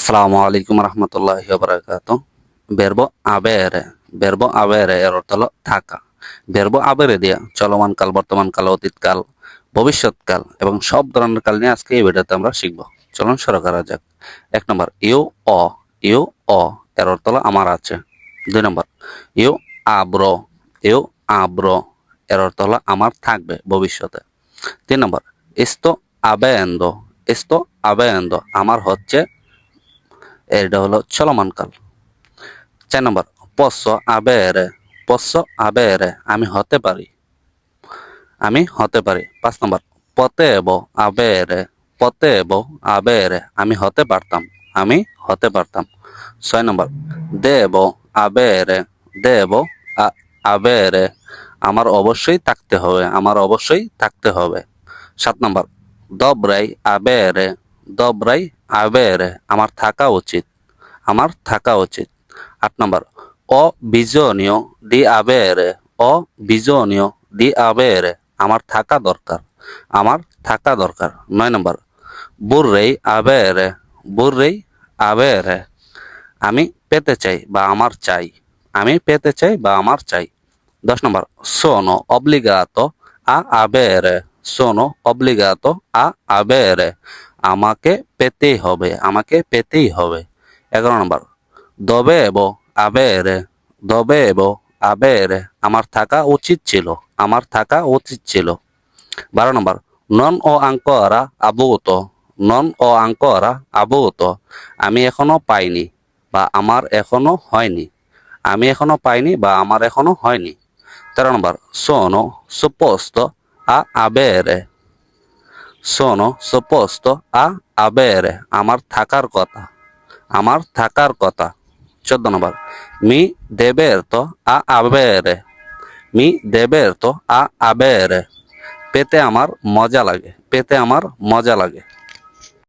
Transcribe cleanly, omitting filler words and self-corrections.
আসসালামু আলাইকুম রহমতুল্লাহি ওয়া বারাকাতুহু। verbo avere এর অর্থ হলো থাকা। verbo avere দিয়ে চলমান কাল, বর্তমান কাল, অতীত কাল, ভবিষ্যৎ কাল এবং সব ধরনের কাল নিয়ে আজকে এই ভিডিওতে আমরা শিখব। চলুন শুরু করা যাক। 1 নম্বর ইউ অ এর অর্থ হলো আমার আছে। 2 নম্বর ইউ আব্রো ইউ আব্রো এর অর্থ হলো আমার থাকবে ভবিষ্যতে। 3 নম্বর esto avendo আমার হচ্ছে, এটা হলো চলমান কাল। 4 নম্বর posso avere আমি হতে পারি। 5 নম্বর potevo avere আমি হতে পারতাম। 6 নম্বর devo avere আমার অবশ্যই থাকতে হবে। 7 নম্বর dovrei avere আমার থাকা উচিত। 8 নম্বর ho bisogno di avere আমার থাকা দরকার। 9 নম্বর vorrei avere আমি পেতে চাই বা আমার চাই। 10 নম্বর sono obbligato a avere আমাকে পেতেই হবে। 11 নম্বর dovevo avere আমার থাকা উচিত ছিল। 12 নম্বর non ho ancora avuto আমি এখনো পাইনি বা আমার এখনো হয়নি। 13 নম্বর sono supposto a avere আমার থাকার কথা। 14 নম্বর mi diverto a avere পেতে আমার মজা লাগে।